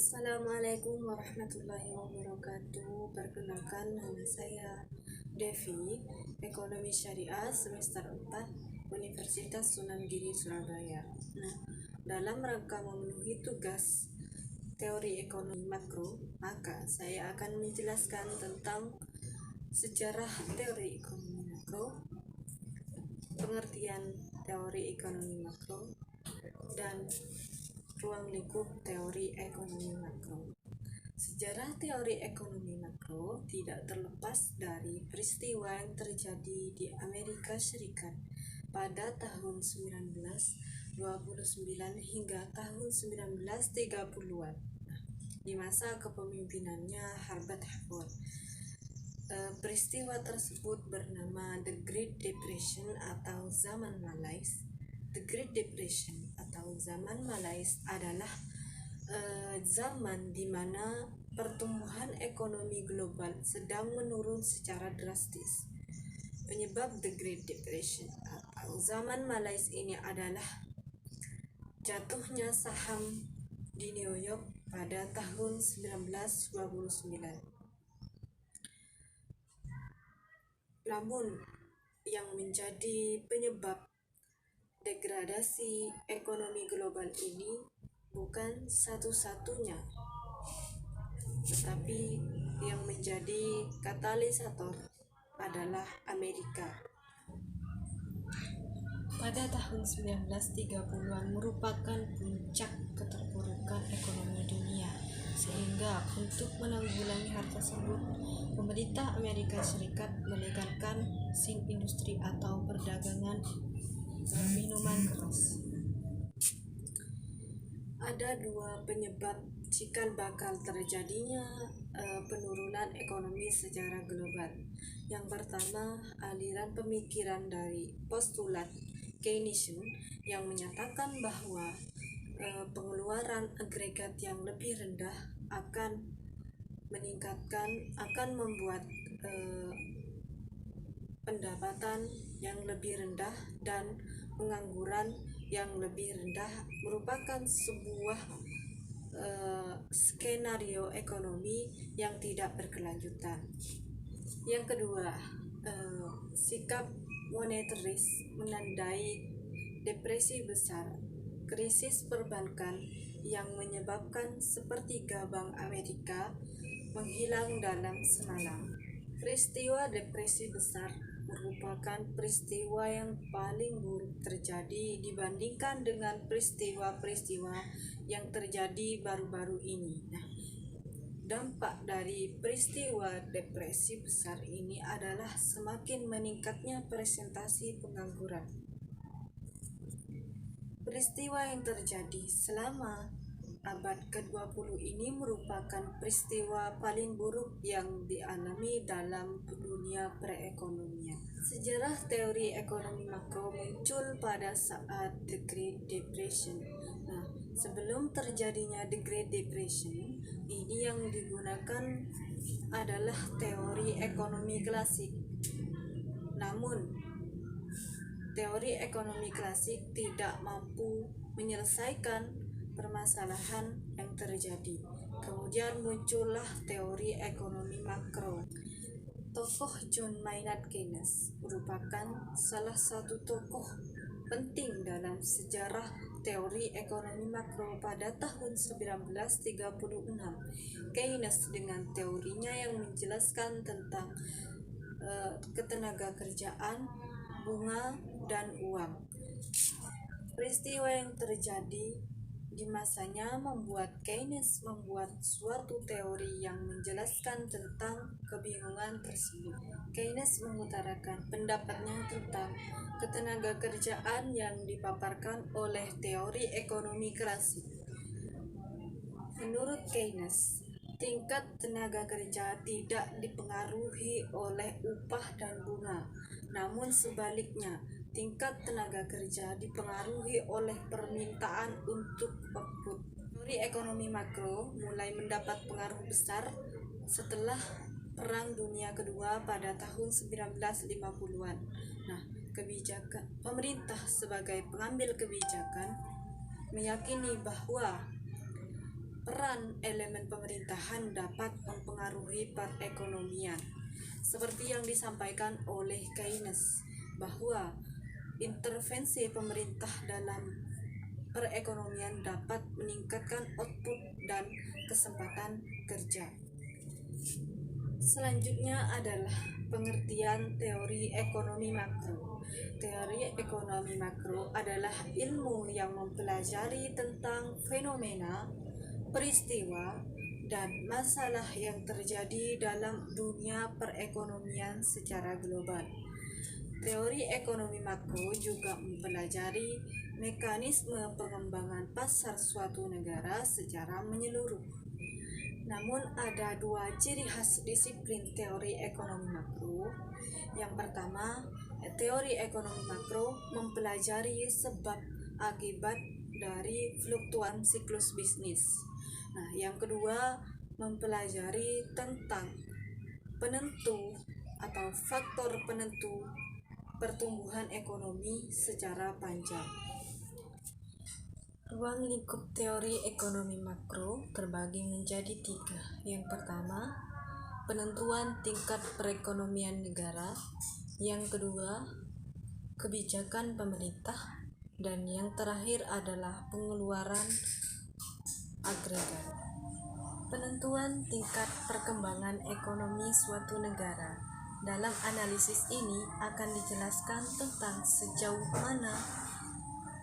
Assalamualaikum warahmatullahi wabarakatuh. Perkenalkan, nama saya Devi, Ekonomi Syariah semester 4 Universitas Sunan Giri Surabaya. Dalam rangka memenuhi tugas teori ekonomi makro, maka saya akan menjelaskan tentang sejarah teori ekonomi makro, pengertian teori ekonomi makro, dan ruang lingkup teori ekonomi makro. Sejarah teori ekonomi makro tidak terlepas dari peristiwa yang terjadi di Amerika Serikat pada tahun 1929 hingga tahun 1930-an di masa kepemimpinannya Herbert Hoover. Peristiwa tersebut bernama The Great Depression atau Zaman Malais. The Great Depression atau Zaman Malais adalah zaman di mana pertumbuhan ekonomi global sedang menurun secara drastis. Penyebab The Great Depression atau Zaman Malais ini adalah jatuhnya saham di New York pada tahun 1929. Namun, yang menjadi penyebab degradasi ekonomi global ini bukan satu-satunya, tetapi yang menjadi katalisator adalah Amerika. Pada tahun 1930-an merupakan puncak keterpurukan ekonomi dunia, sehingga untuk menanggulangi hal tersebut, pemerintah Amerika Serikat melegalkan sin industri atau perdagangan minuman keras. Ada dua penyebab cikal bakal terjadinya penurunan ekonomi secara global. Yang pertama, aliran pemikiran dari postulat Keynesian yang menyatakan bahwa pengeluaran agregat yang lebih rendah akan membuat pendapatan yang lebih rendah dan pengangguran yang lebih rendah, merupakan sebuah skenario ekonomi yang tidak berkelanjutan. Yang kedua, sikap monetaris menandai depresi besar, krisis perbankan yang menyebabkan sepertiga Bank Amerika menghilang dalam semalam. Peristiwa depresi besar merupakan peristiwa yang paling buruk terjadi dibandingkan dengan peristiwa-peristiwa yang terjadi baru-baru ini. Dampak dari peristiwa depresi besar ini adalah semakin meningkatnya presentasi pengangguran. Peristiwa yang terjadi selama abad ke-20 ini merupakan peristiwa paling buruk yang dialami dalam dunia perekonomian. Sejarah teori ekonomi makro muncul pada saat The Great Depression. Sebelum terjadinya The Great Depression, ini yang digunakan adalah teori ekonomi klasik. Namun, teori ekonomi klasik tidak mampu menyelesaikan permasalahan yang terjadi. Kemudian muncullah teori ekonomi makro. Tokoh John Maynard Keynes merupakan salah satu tokoh penting dalam sejarah teori ekonomi makro pada tahun 1936. Keynes dengan teorinya yang menjelaskan tentang ketenaga kerjaan, bunga, dan uang. Peristiwa yang terjadi di masanya membuat Keynes membuat suatu teori yang menjelaskan tentang kebingungan tersebut. Keynes mengutarakan pendapatnya tentang ketenaga kerjaan yang dipaparkan oleh teori ekonomi klasik. Menurut Keynes, tingkat tenaga kerja tidak dipengaruhi oleh upah dan bunga, namun sebaliknya, tingkat tenaga kerja dipengaruhi oleh permintaan untuk output. Teori ekonomi makro mulai mendapat pengaruh besar setelah Perang Dunia Kedua pada tahun 1950-an. Kebijakan pemerintah sebagai pengambil kebijakan meyakini bahwa peran elemen pemerintahan dapat mempengaruhi perekonomian. Seperti yang disampaikan oleh Keynes, bahwa intervensi pemerintah dalam perekonomian dapat meningkatkan output dan kesempatan kerja. Selanjutnya adalah pengertian teori ekonomi makro. Teori ekonomi makro adalah ilmu yang mempelajari tentang fenomena, peristiwa, dan masalah yang terjadi dalam dunia perekonomian secara global. Teori ekonomi makro juga mempelajari mekanisme pengembangan pasar suatu negara secara menyeluruh. Namun ada dua ciri khas disiplin teori ekonomi makro. Yang pertama, teori ekonomi makro mempelajari sebab akibat dari fluktuan siklus bisnis. Nah, yang kedua, mempelajari tentang penentu atau faktor penentu pertumbuhan ekonomi secara panjang. Ruang lingkup teori ekonomi makro terbagi menjadi tiga. Yang pertama, penentuan tingkat perekonomian negara. Yang kedua, kebijakan pemerintah. Dan yang terakhir adalah pengeluaran agregat. Penentuan tingkat perkembangan ekonomi suatu negara. Dalam analisis ini akan dijelaskan tentang sejauh mana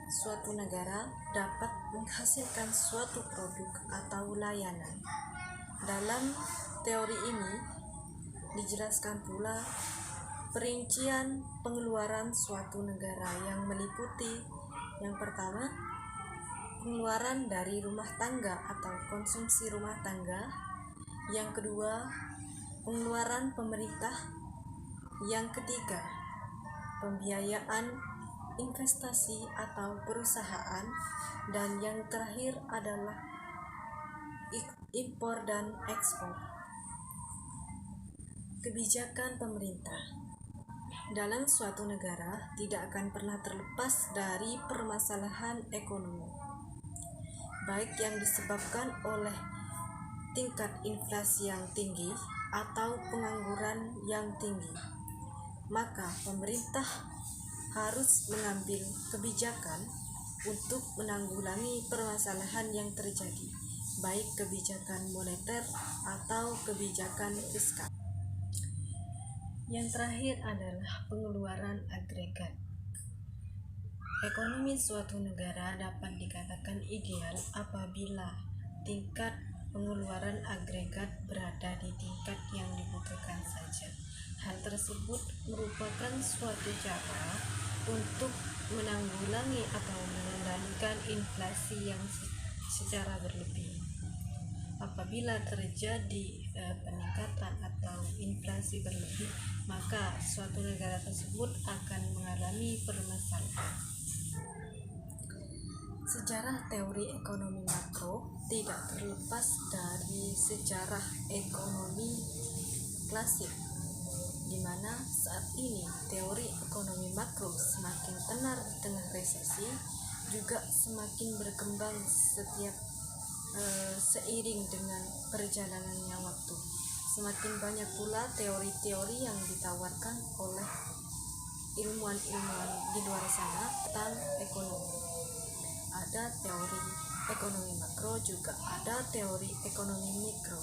suatu negara dapat menghasilkan suatu produk atau layanan. Dalam teori ini dijelaskan pula perincian pengeluaran suatu negara yang meliputi yang pertama, pengeluaran dari rumah tangga atau konsumsi rumah tangga. Yang kedua, pengeluaran pemerintah. Yang ketiga, pembiayaan investasi atau perusahaan, dan yang terakhir adalah impor dan ekspor. Kebijakan pemerintah dalam suatu negara tidak akan pernah terlepas dari permasalahan ekonomi, baik yang disebabkan oleh tingkat inflasi yang tinggi atau pengangguran yang tinggi. Maka pemerintah harus mengambil kebijakan untuk menanggulangi permasalahan yang terjadi, baik kebijakan moneter atau kebijakan fiskal. Yang terakhir adalah pengeluaran agregat. Ekonomi suatu negara dapat dikatakan ideal apabila tingkat pengeluaran agregat berada di tingkat yang dibutuhkan saja. Hal tersebut merupakan suatu cara untuk menanggulangi atau mengendalikan inflasi yang secara berlebih. Apabila terjadi peningkatan atau inflasi berlebih, maka suatu negara tersebut akan mengalami permasalahan. Sejarah teori ekonomi makro tidak terlepas dari sejarah ekonomi klasik, di mana saat ini teori ekonomi makro semakin tenar di tengah resesi, juga semakin berkembang seiring dengan perjalanannya waktu. Semakin banyak pula teori-teori yang ditawarkan oleh ilmuwan-ilmuwan di luar sana tentang ekonomi. Ada teori ekonomi makro, juga ada teori ekonomi mikro.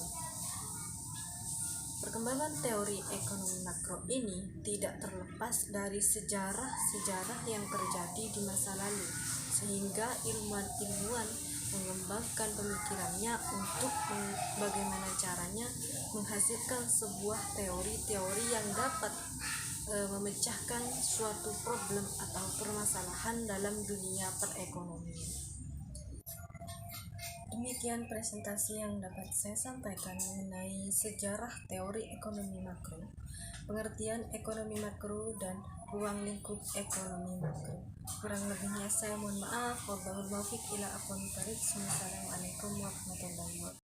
Perkembangan teori ekonomi makro ini tidak terlepas dari sejarah-sejarah yang terjadi di masa lalu, sehingga ilmuwan-ilmuwan mengembangkan pemikirannya untuk bagaimana caranya menghasilkan sebuah teori-teori yang dapat memecahkan suatu problem atau permasalahan dalam dunia perekonomian. Demikian presentasi yang dapat saya sampaikan mengenai sejarah teori ekonomi makro, pengertian ekonomi makro, dan ruang lingkup ekonomi makro. Kurang lebihnya saya mohon maaf. Wallahul muwaffiq ila aqwamit thoriq. Wassalamualaikum warahmatullahi wabarakatuh.